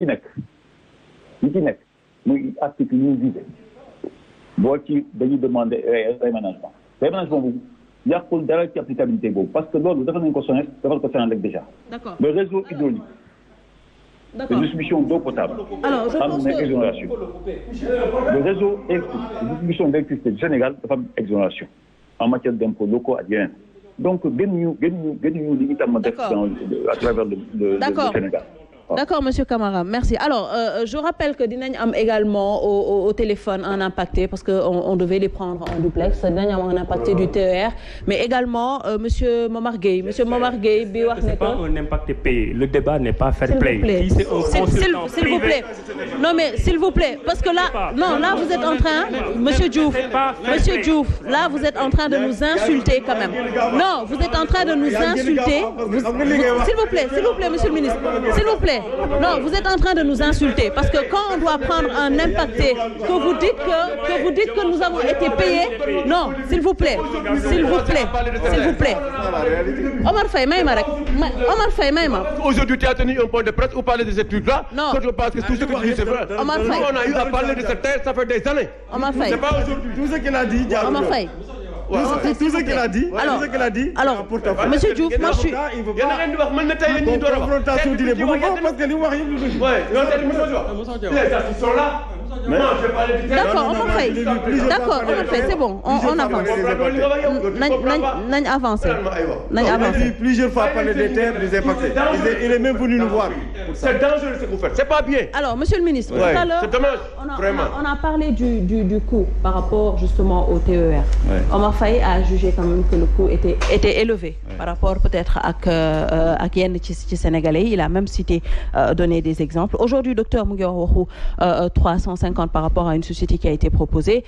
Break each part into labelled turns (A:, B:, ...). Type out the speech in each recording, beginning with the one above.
A: li ci nekk muy article yi ñu visé boo ci dañuy demander réaménagement boobu yàqul dara ci applicabilité boobu parce que loolu dafa nañ ko SONES defal ko Senelec déjà.
B: D'accord.
A: Le réseau hydraulique.
B: D'accord.
A: De distribution d'eau potable.
B: Alors, je pense que...
A: exonération. Le réseau électrique de distribution d'électricité du Sénégal dafa am exonération en matière d'impôts locaux ak yeneen donc gënuñu li ñu tàmm def à travers le Sénégal.
B: D'accord, Monsieur Camara, merci. Alors, je rappelle que dinañ am également au téléphone un impacté parce que on devait les prendre en duplex. Dinañ am un impacté du TER, mais également Monsieur Momar Gueye. Monsieur Momar Gueye bi wax ne que.
C: C'est pas un impacté payé. Le débat n'est pas fair play.
B: S'il vous plaît. Non mais s'il vous plaît, parce que là, non, là vous êtes en train, Monsieur Diouf, là vous êtes en train de nous insulter quand même. Non, vous êtes en train de nous insulter. S'il vous plaît, Monsieur le ministre, s'il vous plaît. Non, vous êtes en train de nous insulter parce que quand on doit prendre un impacté, que vous dites que nous avons été payés, non, s'il vous plaît. Omar Faye, Omar Faye,
D: aujourd'hui tu as tenu un point de presse ou parler de ces trucs-là.
B: Non.
D: Je pense que tout ce que tu dis c'est vrai.
B: Omar Faye.
D: On a eu à parler de cette terre, ça fait des années.
B: Omar Faye.
D: C'est pas aujourd'hui.
E: Tout ce qu'il a dit,
B: Omar Faye.
E: Tout ce qu'il a dit.
B: Alors, Monsieur Diouf, moi je suis.
E: Confrontation di parce que li wax yëpp.
D: Ils sont là.
B: D'accord, Omar Faye, c'est bon, on avance. Nañ avancer.
E: On a dit plusieurs fois parler des terres, des impactés. Il est même venu nous voir.
D: C'est dangereux ce que vous faites, c'est pas bien.
B: Alors, Monsieur le ministre, tout à l'heure,
D: c'est dommage, vraiment.
B: On a parlé du coût par rapport justement au TER. Omar Faye a jugé quand même que le coût était élevé par rapport peut-être ak yenn ci Sénégalais. Il a même cité donné des exemples. Aujourd'hui, docteur mu ngi wax waxu 350 par rapport à une société qui a été proposée.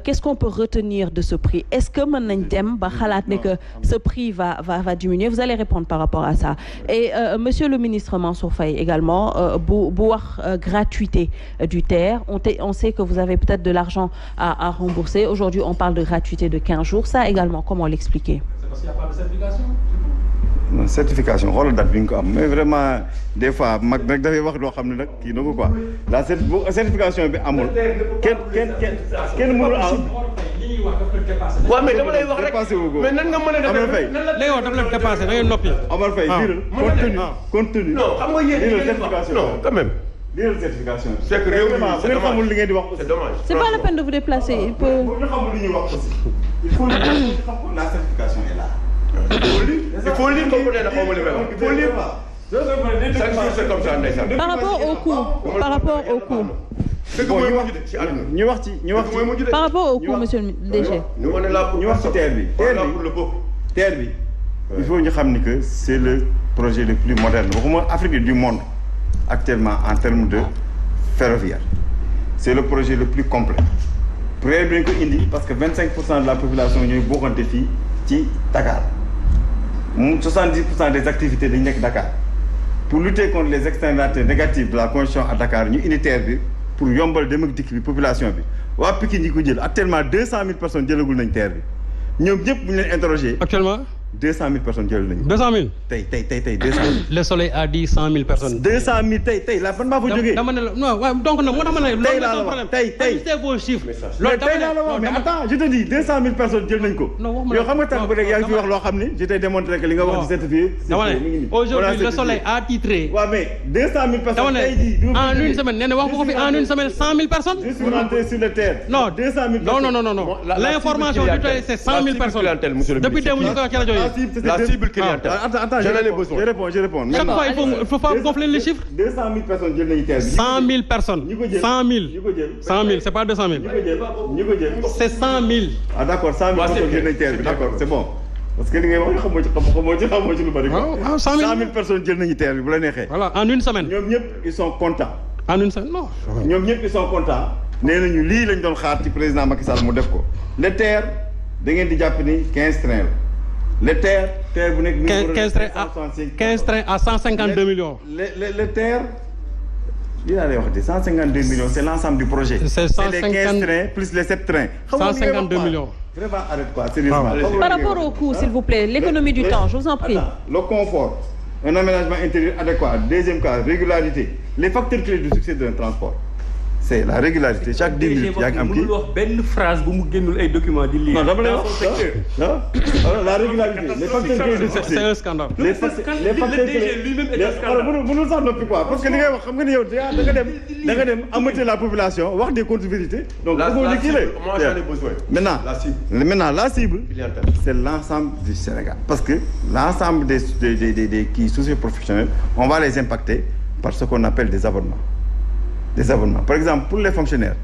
B: Qu'est-ce qu'on peut retenir de ce prix? Est-ce que mën nañ dem ba xalaat ne que ce prix va diminuer? Vous allez répondre par rapport à ça. Et Monsieur le ministre Mansour Faye également, bu wax gratuité du TER. On sait que vous avez peut-être de l'argent à rembourser. Aujourd'hui, on parle de gratuité de 15 jours. Ça également, comment l'expliquer?
F: C'est parce qu'il n'y a pas de certification.
E: Non, certification xoolal date bi nga ko am mais vraiment des fois mag nag dafay wax loo xam ne nag kii na ko quoi la certification bi amul kenn mënul am.
D: waaw mais dama lay wax rek mais nan nga mën a defee
F: léegi wax dafa leen dépassé da ngeen noppi.
E: Omar Faye contenu
D: non xam nga yéen
E: certification
D: non quand même.
E: lii certification bi.
D: c'est que réew mi
E: c'est dommage xamul li ngeen di wax aussi.
D: C'est dommage.
B: C'est pas la peine de vous déplacer. Il peut.
E: bu ñu xamul li ñuy wax aussi. il faut la certification est là.
D: Il faut lire comme peut-être xaw ma li may wax. Il faut lire. Chaque jour c'est comme ça ndeysaan.
B: Par rapport au coût.
E: ñu wax ci
B: Par rapport au coût, monsieur le DG.
D: Nous on est là pour
E: ñu wax ci terre bi. terre bi il faut ñu xam ni que c'est le projet le plus moderne waxuma Afrique du monde actuellement en termes de ferroviaire. C'est le projet le plus complet. projet bi dañ ko indi parce que 25% de la population ñooy bokkante fii ci Dakar. 70% des activités dañu nekk Dakar pour lutter contre les externalités négatives de la congestion à Dakar ñu indi TER bi pour yombal dem ak dikk bi population bi waa Pikine ñi ko jël actuellement 200 000 personnes jëlagul nañ TER bi ñoom ñëpp bu ñu leen interroger.
F: Actuellement.
E: 200 000 personnes jël nañu.
F: 200 000.
E: tey 200 000.
F: Le soleil a dit 100 000 personnes.
E: 200 000 tey la ban maa fa jógee.
F: dama ne la non waaw donc nag moo tax ma ne.
E: tey laa la wax tey
F: c'est vos chiffres.
E: loolu tey laa la wax mais attends je te dis 200 000 personnes jël nañ ko. yow xam nga tax ba léegi yaa ngi fi wax loo xam ni je t'ai démontré que li nga wax di certifié.
F: dama ne aujourd'hui le soleil a titré.
E: waaw mais 200 000 personnes. tey jii
F: en une semaine nee na wax nga ko fi en une semaine 100 000 personnes.
E: je suis rentré sur le terre.
F: non
E: 200 000 personnes.
F: non. L'information du tey c'est 100 000 personnes. depuis démb ñu ko wax ci rajo yi.
D: La cible clientèle.
E: Attends, je réponds.
F: Chaque fois, il faut pas gonfler les chiffres.
E: 200 000 personnes jël nañu terre bi.
F: 100 000 personnes. 100 000. 100 000, c'est pas 200 000.
E: ñi ko jël.
F: C'est 100 000.
E: Ah d'accord, 100 000 personnes jël nañu terre bi, d'accord, c'est bon. Parce que li ngay wax xamoo ci lu bari.
F: waaw 100 000
E: personnes jël nañu terre bi bu la neexee.
F: Voilà, en une semaine.
E: ñoom ñëpp ils sont contents.
F: En une semaine, non.
E: ñoom ñëpp ils sont contents. nee nañu lii lañ doon xaar ci président Macky Sall mu def ko. le TER da ngeen di jàpp ni 15 trains la. le TER bu nekk.
F: 15 trains à 152 millions.
E: le TER lii laa lay wax de 152 millions c'est l'ensemble du projet.
F: C'est 150
E: les 15 trains plus les 7 trains.
F: 152 millions.
E: Vraiment arrête quoi sérieusement.
B: Par rapport au coût, s'il vous plaît, l'économie du temps, je vous en prie.
E: Le confort un aménagement intérieur adéquat. Deuxième cas, régularité. Les facteurs clés du succès d'un transport. C'est la régularité. Chaque 10 minutes, il y a un petit...
C: benn phrase bu mu génnul ay documents di lire.
E: Non, dama lay wax la régularité. Les facteurs clés du succès.
F: C'est un scandale.
E: Les facteurs clés lui-même est un scandale. Mënul sax noppi quoi parce que li ngay wax xam nga ni yow da nga dem ameuter la population wax des contre-vérités. Donc
D: moi j'en ai besoin.
E: Maintenant la cible c'est l'ensemble du Sénégal parce que l'ensemble des socio-professionnels on va les impacter par ce qu'on appelle des abonnements. Des abonnements. Par exemple, pour les fonctionnaires,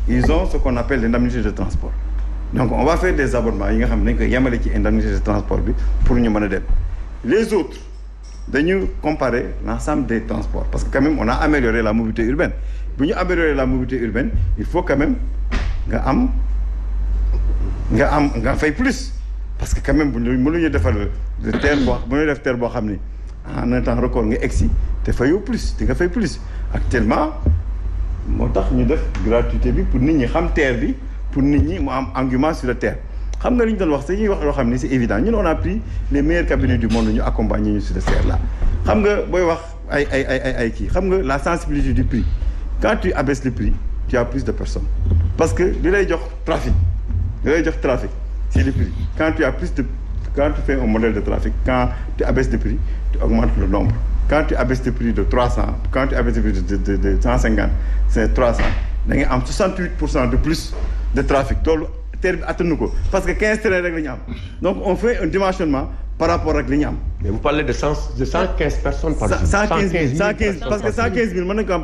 E: ils ont ce qu'on appelle l'indemnité de transport. Donc, on va faire des abonnements. Ils vont indemnité de transport pour nous mener. Les autres, nous comparer l'ensemble des transports. Parce que quand même, on a amélioré la mobilité urbaine. Pour nous améliorer la mobilité urbaine, il faut quand même faire plus. Parce que quand même, nous devons faire le terre en un temps record, tu fais plus. Actuellement, moo tax ñu def gratuité bi pour nit ñi xam terre bi pour nit ñi mu am engouement sur la terre xam nga li ñu doon wax dañuy wax loo xam ni c'est évident ñun on a pris les meilleurs cabinets du monde ñu accompagner ñu sur cette terre là xam nga booy wax ay kii xam nga la sensibilité du prix quand tu abaisses le prix tu as plus de personnes parce que li lay jox trafic c'est le prix quand tu fais un modèle de trafic quand tu abaisses le prix tu augmentes le nombre. Quand tu abaisses le prix de 300, quand tu abaisses le prix de 150, c'est 300. Il y a 68% de plus de trafic. Parce que 15 trains. Donc on fait un dimensionnement par rapport à l'Ignam.
D: Mais vous parlez de 115 personnes par jour.
E: 115 parce que 115 000, parce que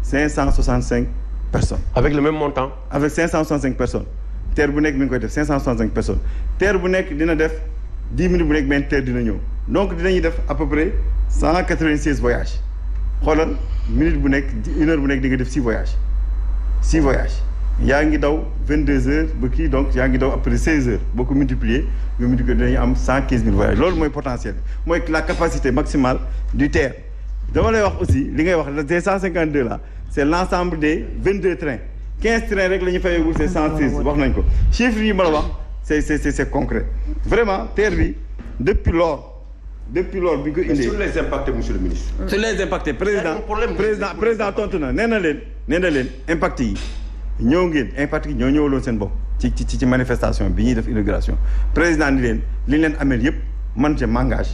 E: 565 personnes.
D: Avec le même montant?
E: Avec 565 personnes. Terre Bounek, 565 personnes. Terre Bounek, dina def 10 minutes bu nekk benn terre dina ñëw donc dinañuy def à peu près 196 voyages xoolal minute bu nekk 1 heure bu nekk di nga def 6 voyages yaa ngi daw 22 heures ba kii donc yaa ngi daw après 16 heures boo ko multiplier dinañu am 115 000 voyages loolu mooy potentiel mooy la capacité maximale du terre dama lay wax aussi li ngay wax les 152 là c'est l'ensemble des 22 trains 15 trains rek la ñu fayagul c'est 106 wax nañ ko chiffres yi ma la wax c'est concret. Vraiment, terre bi, depuis lors,
D: sur les impactés, monsieur le ministre.
E: Sur les impactés, président tontu na nee na leen impact yi ñëw ngeen impact yi ñoo ñëwaloon seen bopp ci manifestation bi ñuy def inauguration président ni leen li leen amel yëpp man je m'engage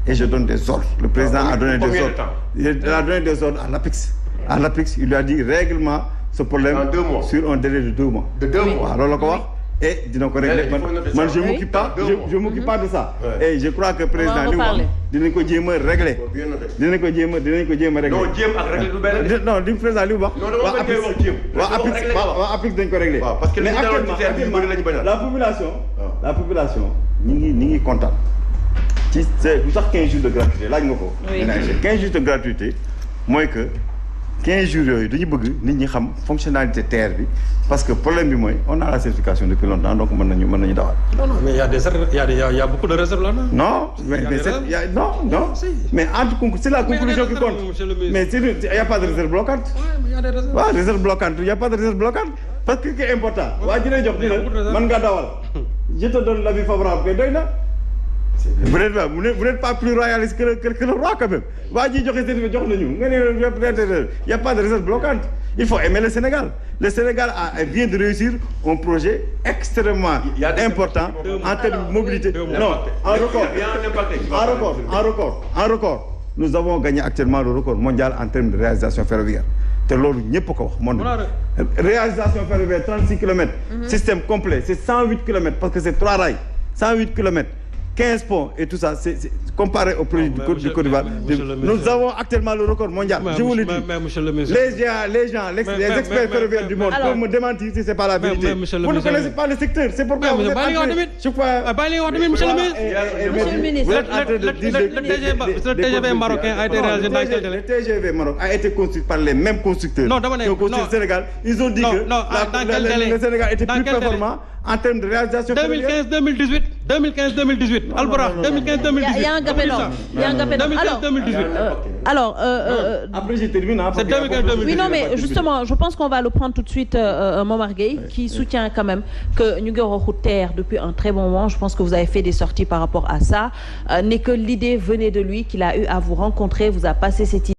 E: et je donne des ordres. Le président a donné des ordres. Il a donné des ordres à l'APIX. À l'APIX, il lui a dit règlement ce problème sur un délai de 2 mois.
D: De 2 mois.
E: Alors là, et disons qu'on règle. Moi, je m'occupe pas de ça. Et je crois que le président dinañ ko jéem a régler. dinañ ko jéem a régler.
D: non jéem ak régler du benn.
E: non di président li mu wax.
D: non dama koy wax jéem.
E: waa APIX dañ ko régler.
D: parce que
E: mais actuellement la population ñi ngi kontaan. ci c'est lu tax 15 jours de gratuité laaj nga ko. 15 jours de gratuité mooy que 15 jours yooyu dañu bëgg nit ñi xam fonctionnalité terre bi parce que problème bi mooy on a la certification depuis longtemps donc mën nañu dawal.
F: non mais il y a beaucoup de réserves là.
E: non mais entre concours c'est la conclusion qui compte. mais il y a pas de réserve bloquante.
F: il y a des réserves.
E: waaw réserve bloquante il y a pas de réserve bloquante parce que ce qui est important. waa ji lay jox ni la mën nga dawal. je te donne l'avis favorable que doy na. Vous n'êtes pas plus royaliste que le roi quand même. Il n'y a pas de réserve bloquante. Il faut aimer le Sénégal. Le Sénégal vient de réussir un projet extrêmement important en termes de mobilité. Non, en record. Nous avons gagné actuellement le record mondial en termes de réalisation ferroviaire. Réalisation ferroviaire, 36 km. Système complet, c'est 108 km parce que c'est 3 rails. 108 km. 15 ponts et tout ça, c'est comparé au projet du Côte d'Ivoire. Nous avons actuellement le record mondial. Je vous le dis. Les experts ferroviaires du monde peuvent me démentir si ce n'est pas la vérité. Vous ne connaissez pas le secteur. C'est pourquoi vous êtes
F: Monsieur le ministre, le TGV marocain a été réalisé dans quel délai?
E: Le TGV Maroc a été construit par les mêmes constructeurs qui ont construit le Sénégal. Ils ont dit que le Sénégal était plus performant en termes de réalisation ferroviaire.
F: 2015-2018. 2015-2018 Albourakh 2015-2018.
B: Il y a un gap énorme. Il y a un gap énorme.
F: 2015-2018.
B: Alors
E: après je termine.
F: C'est 2015-2018.
B: oui, non, mais justement, je pense qu'on va le prendre tout de suite, Momar Gueye, qui soutient quand même que ñu ngi waxu terre depuis un très bon moment. Je pense que vous avez fait des sorties par rapport à ça, n'est que l'idée venait de lui, qu'il a eu à vous rencontrer, vous a passé cette idée.